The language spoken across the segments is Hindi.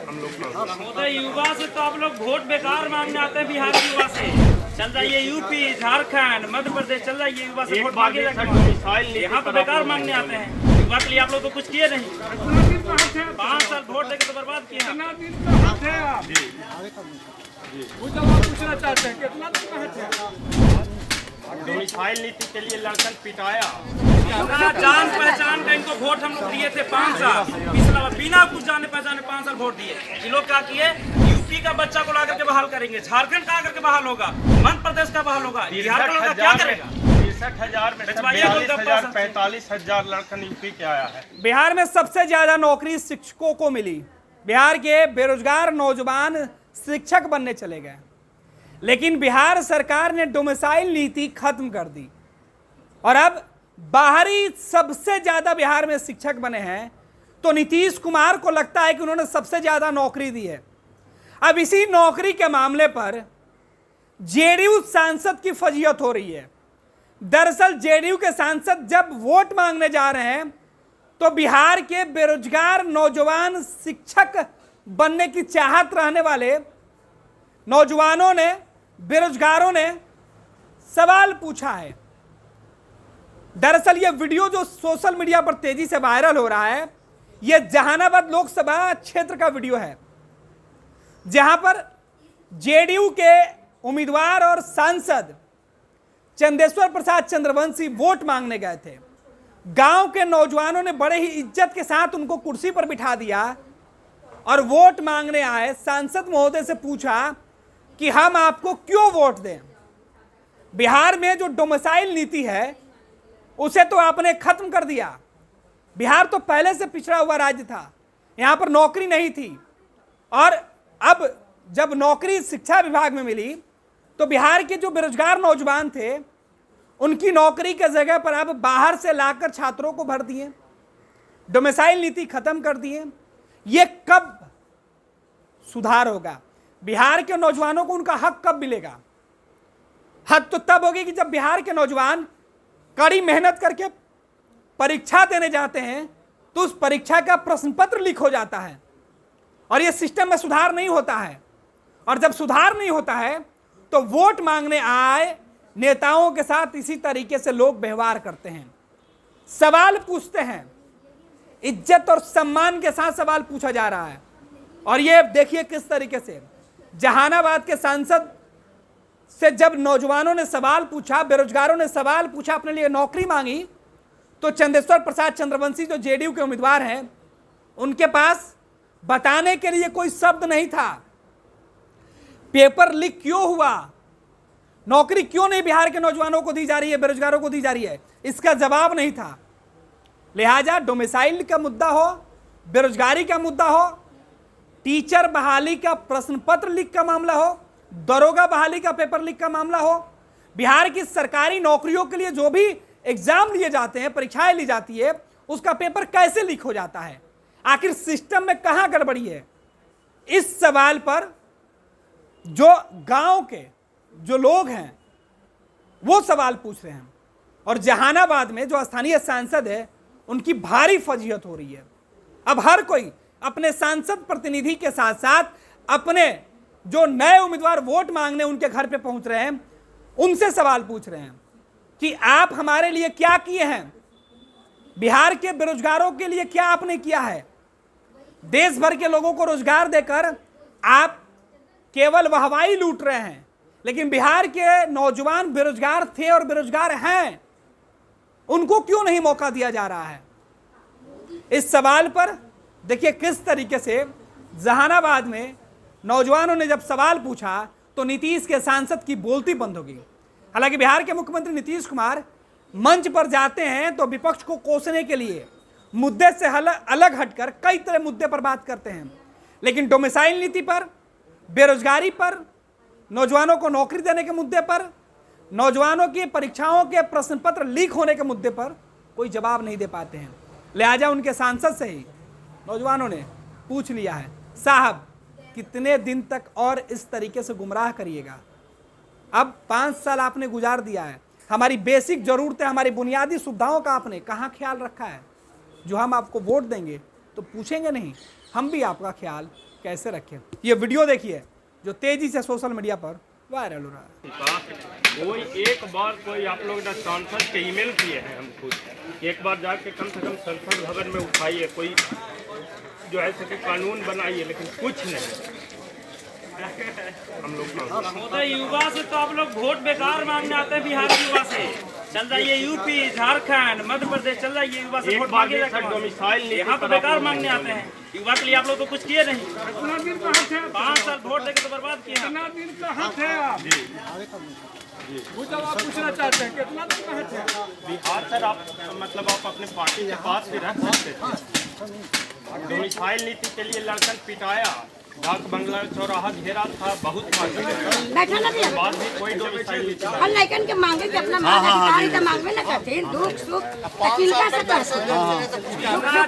हम लोग तो युवा से तो आप लोग वोट बेकार मांगने आते हैं। बिहार के युवा से चल जाइए यूपी, झारखंड, मध्य प्रदेश चल जाइए, युवा से वोट मांगे यहाँ तो बेकार मांगने आते हैं। युवा के लिए आप लोग तो कुछ किए नहीं। 5 साल वोट देके तो बर्बाद किए। पूछना चाहते हैं कितना दिन कहाँ थे? डोमिसाइल नीति के लिए लड़कन पिटाया। जान पहचान का इनको वोट हम लोग दिए थे 5 साल, पिछला बिना कुछ जाने पहचाने 5 साल वोट दिए। ये लोग क्या किए, यूपी का बच्चा को ला करके बहाल करेंगे, झारखंड का आकर के बहाल होगा, मध्य प्रदेश का बहाल होगा, बिहार का लोग क्या करेगा? 63,000 में 42,000 45,000 लड़कन यूपी के आया है। बिहार में सबसे ज्यादा नौकरी शिक्षकों को मिली। बिहार के बेरोजगार नौजवान शिक्षक बनने चले गए, लेकिन बिहार सरकार ने डोमिसाइल नीति खत्म कर दी और अब बाहरी सबसे ज्यादा बिहार में शिक्षक बने हैं। तो नीतीश कुमार को लगता है कि उन्होंने सबसे ज्यादा नौकरी दी है। अब इसी नौकरी के मामले पर जेडीयू सांसद की फजीयत हो रही है। दरअसल जेडीयू के सांसद जब वोट मांगने जा रहे हैं तो बिहार के बेरोजगार नौजवान शिक्षक बनने की चाहत रहने वाले नौजवानों ने, बेरोजगारों ने सवाल पूछा है। दरअसल यह वीडियो जो सोशल मीडिया पर तेजी से वायरल हो रहा है, यह जहानाबाद लोकसभा क्षेत्र का वीडियो है, जहां पर जेडीयू के उम्मीदवार और सांसद चंदेश्वर प्रसाद चंद्रवंशी वोट मांगने गए थे। गांव के नौजवानों ने बड़े ही इज्जत के साथ उनको कुर्सी पर बिठा दिया और वोट मांगने आए सांसद महोदय से पूछा कि हम आपको क्यों वोट दें। बिहार में जो डोमिसाइल नीति है उसे तो आपने खत्म कर दिया। बिहार तो पहले से पिछड़ा हुआ राज्य था, यहां पर नौकरी नहीं थी, और अब जब नौकरी शिक्षा विभाग में मिली तो बिहार के जो बेरोजगार नौजवान थे उनकी नौकरी के जगह पर अब बाहर से लाकर छात्रों को भर दिए, डोमिसाइल नीति खत्म कर दिए। ये कब सुधार होगा? बिहार के नौजवानों को उनका हक कब मिलेगा? हक तो तब होगी कि जब बिहार के नौजवान कड़ी मेहनत करके परीक्षा देने जाते हैं तो उस परीक्षा का प्रश्न पत्र लीक हो जाता है और ये सिस्टम में सुधार नहीं होता है। और जब सुधार नहीं होता है तो वोट मांगने आए नेताओं के साथ इसी तरीके से लोग व्यवहार करते हैं, सवाल पूछते हैं, इज्जत और सम्मान के साथ सवाल पूछा जा रहा है। और ये देखिए किस तरीके से जहानाबाद के सांसद से जब नौजवानों ने सवाल पूछा, बेरोजगारों ने सवाल पूछा, अपने लिए नौकरी मांगी, तो चंदेश्वर प्रसाद चंद्रवंशी जो जेडीयू के उम्मीदवार हैं उनके पास बताने के लिए कोई शब्द नहीं था। पेपर लीक क्यों हुआ, नौकरी क्यों नहीं बिहार के नौजवानों को दी जा रही है, बेरोजगारों को दी जा रही है, इसका जवाब नहीं था। लिहाजा डोमिसाइल का मुद्दा हो, बेरोजगारी का मुद्दा हो, टीचर बहाली का प्रश्न पत्र लीक का मामला हो, दरोगा बहाली का पेपर लीक का मामला हो, बिहार की सरकारी नौकरियों के लिए जो भी एग्जाम लिए जाते हैं, परीक्षाएं ली जाती है, उसका पेपर कैसे लीक हो जाता है, आखिर सिस्टम में कहां गड़बड़ी है? इस सवाल पर जो गांव के जो लोग हैं वो सवाल पूछ रहे हैं और जहानाबाद में जो स्थानीय सांसद है उनकी भारी फजीहत हो रही है। अब हर कोई अपने सांसद प्रतिनिधि के साथ साथ अपने जो नए उम्मीदवार वोट मांगने उनके घर पे पहुंच रहे हैं उनसे सवाल पूछ रहे हैं कि आप हमारे लिए क्या किए हैं, बिहार के बेरोजगारों के लिए क्या आपने किया है। देश भर के लोगों को रोजगार देकर आप केवल वाहवाही लूट रहे हैं, लेकिन बिहार के नौजवान बेरोजगार थे और बेरोजगार हैं, उनको क्यों नहीं मौका दिया जा रहा है? इस सवाल पर देखिए किस तरीके से जहानाबाद में नौजवानों ने जब सवाल पूछा तो नीतीश के सांसद की बोलती बंद हो गई। हालांकि बिहार के मुख्यमंत्री नीतीश कुमार मंच पर जाते हैं तो विपक्ष को कोसने के लिए मुद्दे से अलग हटकर कई तरह मुद्दे पर बात करते हैं, लेकिन डोमिसाइल नीति पर, बेरोजगारी पर, नौजवानों को नौकरी देने के मुद्दे पर, नौजवानों की परीक्षाओं के प्रश्न पत्र लीक होने के मुद्दे पर कोई जवाब नहीं दे पाते हैं। लिहाजा उनके सांसद से ही नौजवानों ने पूछ लिया है, साहब कितने दिन तक और इस तरीके से गुमराह करिएगा? अब 5 साल आपने गुजार दिया है, हमारी बेसिक जरूरतें, हमारी बुनियादी सुविधाओं का आपने कहाँ ख्याल रखा है? जो हम आपको वोट देंगे तो पूछेंगे नहीं, हम भी आपका ख्याल कैसे रखें। ये वीडियो देखिए जो तेजी से सोशल मीडिया पर वायरल हो रहा है। कोई एक बार कोई आप लोग ने सांसद के ईमेल किए हैं हमको, एक बार जाके कम से कम संसद भवन में उठाइए, कोई जो ऐसे कि कानून बनाइए, लेकिन कुछ नहीं हम लोग युवा से तो आप लोग वोट बेकार मांगने आते हैं। बिहार के युवा से चल जाइए यूपी, झारखंड, मध्य प्रदेश चल जाइए, युवा से वोट मांगे डोमिसाइल यहाँ तो बेकार मांगने आते हैं। युवा के लिए आप लोग तो कुछ किए नहीं। 5 साल वोट देके तो बर्बाद किया। कितना दिन कहाँ थे आप? वो जब आप पूछना चाहते हैं कितना दिन कहाँ थे? बिहार सर आप मतलब आप अपने पार्टी के पास भी रह सकते थे। डोमिसाइल नीति के लिए लड़कन पिटाया, डाक बंगला चौराहा घेरा था, बहुत बैठा ना भी बाद भी कोई डोमिसाइल नीति और लड़कन के मांगे कि अपना मांगे तो मांगवे ना करते, दुख सुख किनका से कर सकते।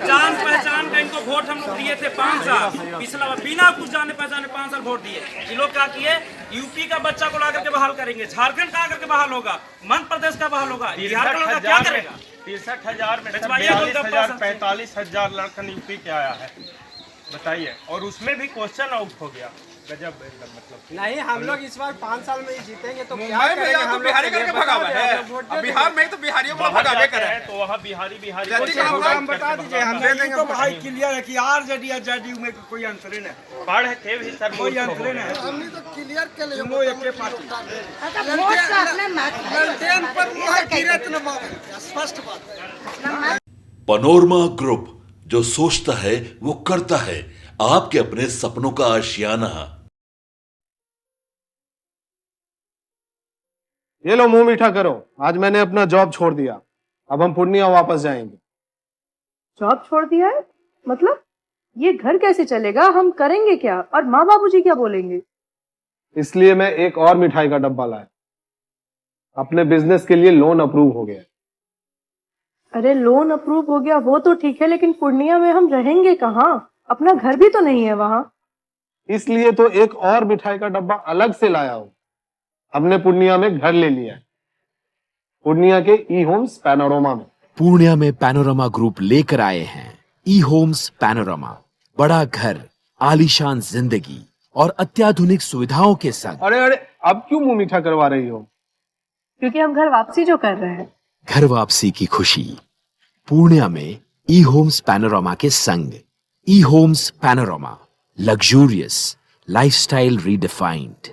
जान पहचान का इनको वोट हम लोग दिए थे 5 साल, पिछला बार बिना कुछ जाने पहचाने 5 साल वोट दिए। ये लोग क्या किए, यूपी का बच्चा को ला करके बहाल करेंगे, झारखंड का आकर के बहाल होगा, मध्य प्रदेश का बहाल होगा, बिहार का लोग क्या करेगा? 63,000 में 45,000 लड़कन यूपी के आया है, बताइए। और उसमें भी क्वेश्चन आउट हो गया, गजब एकदम। मतलब नहीं, हम लोग इस बार 5 साल में ही जीतेंगे तो क्या मुंबई में करेंगे? तो बिहारी करके भगा हुआ है, बिहार में तो बिहारियों को भगा के करे तो वहाँ बिहारी हम बता दीजिए, हम दे देंगे। तो भाई क्लियर है कि आरजेडी या जेडीयू में कोई अंतर नहीं, पढ़ के भी सर कोई अंतर नहीं। हमने तो क्लियर के लिए वो एक पार्टी वोट से अपने मत ट्रेन पर मोहर गिरे तो न स्पष्ट बात। पनोरमा ग्रुप, जो सोचता है वो करता है। आपके अपने सपनों का आशियाना। ये लो मुंह मीठा करो, आज मैंने अपना जॉब छोड़ दिया, अब हम पूर्णिया वापस जाएंगे। जॉब छोड़ दिया है? मतलब ये घर कैसे चलेगा? हम करेंगे क्या? और माँ बाबूजी क्या बोलेंगे? इसलिए मैं एक और मिठाई का डब्बा लाया, अपने बिजनेस के लिए लोन अप्रूव हो गया। अरे लोन अप्रूव हो गया वो तो ठीक है, लेकिन पूर्णिया में हम रहेंगे कहाँ? अपना घर भी तो नहीं है वहाँ। इसलिए तो एक और मिठाई का डब्बा अलग से लाया हूँ। हमने पूर्णिया में घर ले लिया है, पूर्णिया के ई होम्स पैनोरमा में। पूर्णिया में पैनोरमा ग्रुप लेकर आए हैं ई होम्स पैनोरमा। बड़ा घर, आलीशान जिंदगी और अत्याधुनिक सुविधाओं के संग। अरे अब क्यों मुंह मीठा करवा रही हो? क्योंकि हम घर वापसी जो कर रहे हैं। घर वापसी की खुशी पूर्णिया में ई होम्स पैनोरमा के संग। E homes panorama, luxurious lifestyle redefined.